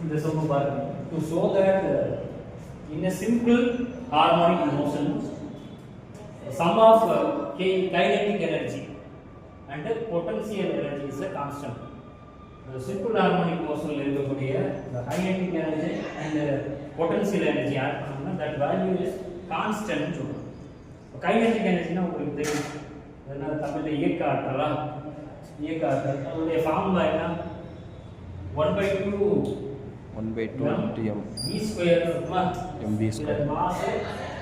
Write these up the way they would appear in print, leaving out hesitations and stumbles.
இந்த சம பாருங்க to show that in a simple harmonic motion sum of kinetic energy and potential energy is a constant. The simple harmonic motion ல இருக்கக்கூடிய the kinetic energy and potential energy add பண்ணோம்னா that value is constant னு சொல்றோம். kinetic energy னா உங்களுக்கு தெரியும். என்ன தமிழ்ல இயக்க ஆற்றலா? இயக்க ஆற்றல். அதோட ஃபார்முலா என்ன? 1/2 1/2 v square mv square mass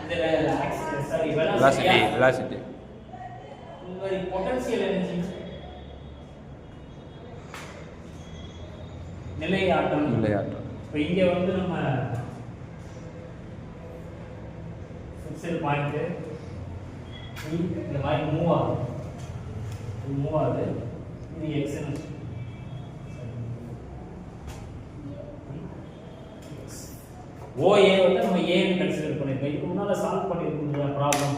இதுல ஆக்சிஸ் சாரி velocity உங்க பொட்டன்ஷியல் எனர்ஜி நிலை ஆற்றல் இப்போ இங்க வந்து நம்ம ஃபிக்ஸட் பாயிண்ட் இந்த மாதிரி மூவ் ஆகுது இது x OA வந்து நம்ம A ன்னு கன்சிடர் பண்ணிருக்கோம். இதுக்கு முன்னால சால்வ் பண்ணிருக்கிற ப்ராப்ளம்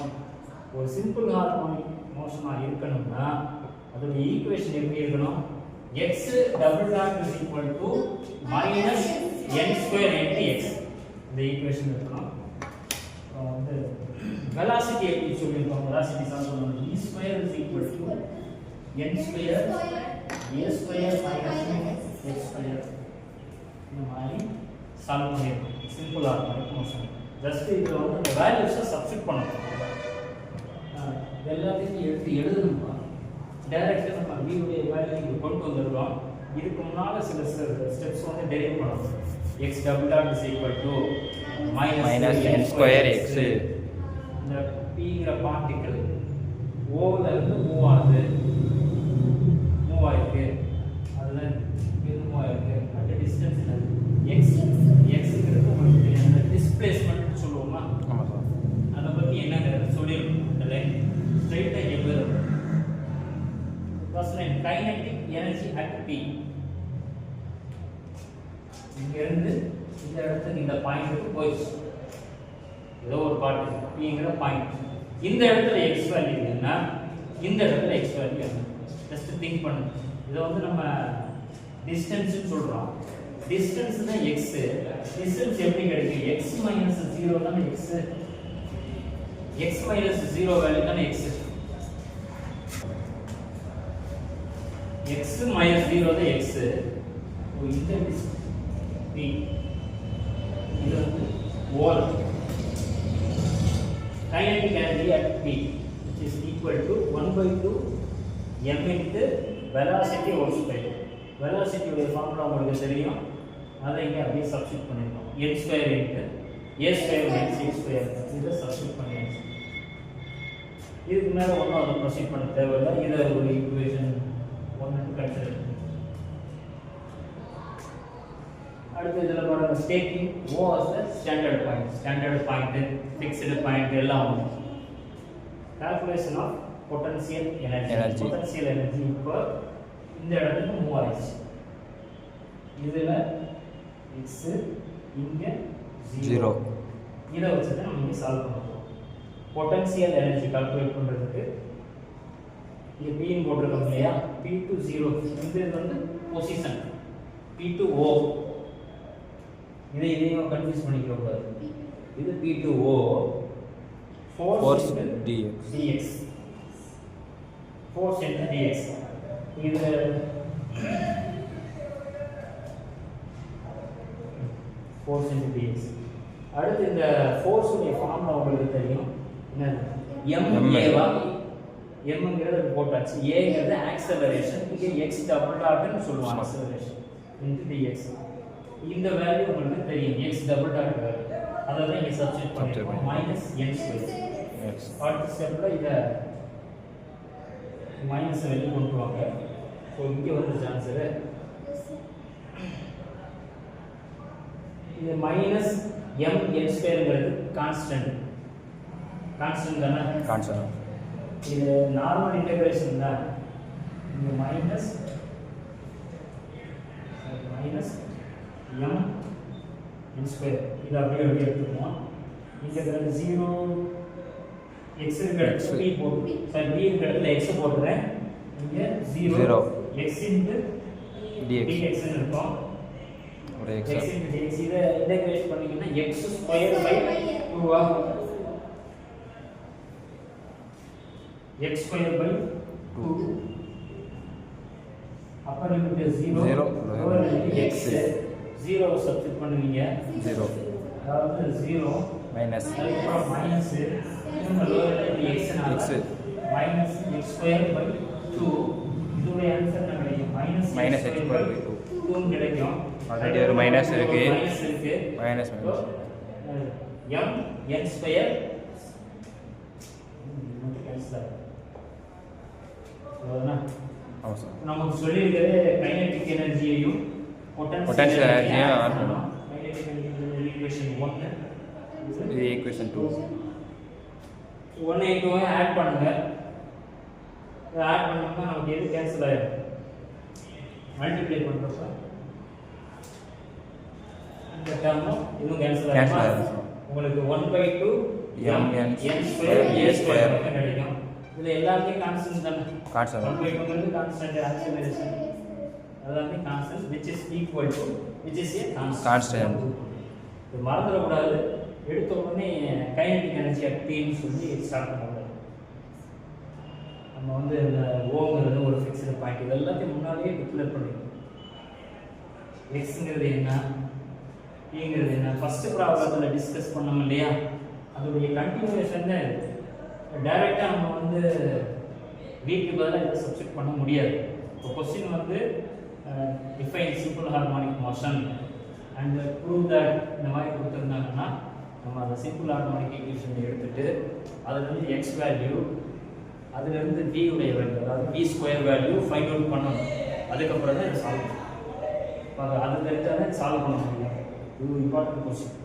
ஒரு சிம்பிள் ஹார்மோனிக் மோஷனா இருக்கணும்னா அதோட ஈக்குவேஷன் எப்படி இருக்கணும்? x double dot is equal to minus n square into x இந்த ஈக்குவேஷன் இருக்கணும். வந்து velocity எப்படி சொல்லிருக்கோம்? velocity சால்வ் பண்ணனும். v square is equal to n square a square minus x square இந்த மாதிரி சால்வ் பண்ணிருக்கோம். சிம்பிள் ஹார்மோனிக் மோஷன் ஜஸ்ட் இதுல வந்து அந்த வேல்யூஸை சப்ஸ்டிட் பண்ணணும். எல்லாத்தையும் எடுத்து எழுதணுமா டைரக்டா நம்ம v உடைய வேல்யூ இங்க கொண்டு வந்திருக்கோம். இதுக்கு முன்னால சில ஸ்டெப்ஸ் வந்து டெரைவ் பண்ணணும். x double dot is equal to minus n square x இந்த pங்கிற பார்ட்டிகிள் O ல இருந்து மூவ் ஆயிருக்கு அதுல இது மூவ் ஆயிருக்கு அந்த டிஸ்டன்ஸ் என்ன x ங்கிறது உங்களுக்கு அந்த டிஸ்பிளேஸ்மென்ட் சொல்லுவோமா? ஆமா சார். அத பத்தி என்னங்கறது சொல்லிருக்கோம். இந்த லைன் ஸ்ட்ரைட்டா எங்க வரும்? First line kinetic energy at p இங்க இருந்து இந்த இடத்துக்கு இந்த பாயிண்ட்க்கு போயிடுச்சு. ஏதோ ஒரு பார்ட் pங்கிற பாயிண்ட் இந்த இடத்துல x வேல்யூ என்ன இந்த இடத்துல x வேல்யூ என்ன ஜஸ்ட் திங்க் பண்ணுங்க. இத வந்து நம்ம டிஸ்டன்ஸ் சொல்றோம். டிஸ்டன்ஸ் தான் x. டிஸ்டன்ஸ் எப்படி கிடைக்கும்? x - 0 தான x. x - 0 வேல்யூ தான x. x - 0 தான் x. so இந்த p இது வந்து wall kinetic energy at p which is equal to 1/2 m into velocity whole square. velocity உடைய ஃபார்முலா உங்களுக்கு தெரியும். அதை இங்க அப்படியே சப்ஸ்டிட் பண்ணிருக்கோம். n square into a square minus x square இத சப்ஸ்டிட் பண்ணியாச்சு. இதுக்கு மேல ஒண்ணும் அத ப்ரோசீட் பண்ண தேவையில்லை. இத ஒரு ஈக்குவேஷன் 1 ன்னு கன்சிடர் பண்ணி அடுத்து இதல பாருங்க staking O as the standard point fixed point எல்லாம் calculation of potential energy இப்போ இந்த இடத்துக்கு மூவ் ஆயிடுச்சு. இதுல x இங்க 0 இத வச்சு தான் நம்ம சால்வ் பண்ண போறோம். பொட்டன்ஷியல் எனர்ஜி கால்குலேட் பண்றதுக்கு இங்க p ன்னு போட்டுறோம் இல்லையா? p to 0 இது வந்து பொசிஷன் p to o இதையும் கன்ஃபியூஸ் பண்ணிக்க கூடாது. இது p to o force dx force into dx இது force into dx. அடுத்து இந்த force உடைய ஃபார்முலா உங்களுக்கு தெரியும். என்னது? ma வா m ங்கிறது போட்டாச்சு. a ங்கிறது ஆக்ஸலரேஷன். இங்க x டபுள் டாட்னு சொல்லுவாங்க ஆக்ஸலரேஷன் into dx. இந்த வேல்யூ உங்களுக்கு தெரியும். x டபுள் டாட் வேல்யூ அத தான் இங்க சப்ஸ்டிட் பண்ணிருக்கோம். -n2 அடுத்த ஸ்டெப்ல இத மைனஸ் வெளிய கொண்டு வாங்க. சோ இங்க வந்து ஆன்சர் இது மைனஸ் m(n2) ங்கிறது கான்ஸ்டன்ட் தானே? கான்ஸ்டன்ட். இது நார்மல் இன்டகிரேஷன் தான். இங்க மைனஸ் m(n2) இது அப்படியே எடுத்துக்குவோம். இங்க 0 x ங்கிறது p போடு. சரி p ங்கிறதுல x போடுறேன். இங்க 0 x into dx ன்னு இருக்கும். ஒரு x x into dx இதை இன்டகிரேட் பண்ணீங்கன்னா x ஸ்கொயர் பை 2 ஆகும். x square by 2 upper limit 0 lower limit x 0 substitute பண்ணுவீங்க 0 அதாவது 0 மைனஸ் அதுக்கப்புறம் minus lower limit x x minus x square by 2 இதோட ஆன்சர் என்ன கிடைக்கும் மைனஸ் x ஸ்கொயர் பை 2 2 கிடைக்கும். ஆல்ரெடி ஒரு மைனஸ் இருக்கு minus minus m n square cancel ஆமாம் சார் நமக்கு சொல்லியிருக்கிறது கைனெட்டிக் எனர்ஜியையும் Potential energy-யும் add பண்ணணும். கைனெட்டிக் எனர்ஜி ஈக்குவேஷன் 1 இது ஈக்குவேஷன் 2 1 2 ஆட் பண்ணுங்க. ஆட் பண்ணோம்னா நமக்கு எது கேன்சல் ஆயிடும் மல்டிப்ளை பண்றப்ப இந்த டேர்மும் இதுவும் கேன்சல் Cancel ஆயிடும். ஆயிடும். உங்களுக்கு 1/2 mn n square a square square. கிடைக்கும். இதுல எல்லாமே கான்ஸ்டன்ட் தானே. கான்ஸ்டன்ட் 1/2 கான்ஸ்டன்ட் ஆக்சிலரேஷன் எல்லாமே constant which is equal to which is a Constant. இது மறந்துட கூடாது. எடுத்த உடனே கைனெட்டிக் எனர்ஜி Pன்னு சொல்லி ஸ்டார்ட் பண்ணக்கூடாது. நம்ம வந்து இந்த ஓங்கிறது ஒரு ஃபிக்ஸ்டு பாயிண்ட் இது எல்லாத்தையும் முன்னாடியே டிக்ளேர் பண்ணிக்கணும். எக்ஸ்ங்கிறது என்ன பிங்கிறது என்ன ஃபர்ஸ்ட் ப்ராப்ளத்தில் டிஸ்கஸ் பண்ணோம் இல்லையா, அதோடைய கண்டினியூஷன் தான் இது. டைரெக்டாக நம்ம வந்து வீக்கு பதிலாக இதை சப்ஸ்டிட் பண்ண முடியாது. இப்போ கொஸ்டின் வந்து define simple harmonic motion and prove that இந்த மாதிரி கொடுத்துருந்தாங்கன்னா நம்ம அந்த சிம்பிள் ஹார்மோனிக் ஈக்குவேஷன் எடுத்துட்டு அதுலேருந்து எக்ஸ் வேல்யூ அதுலேருந்து v உடைய வேல்யூ அதாவது v square value find out பண்ணணும். அதுக்கப்புறம் தான் இதை சால்வ் பண்ணணும். அது தெரிஞ்சால் தான் சால்வ் பண்ண முடியும். இது இம்பார்ட்டன்ட் கொஸ்டின்.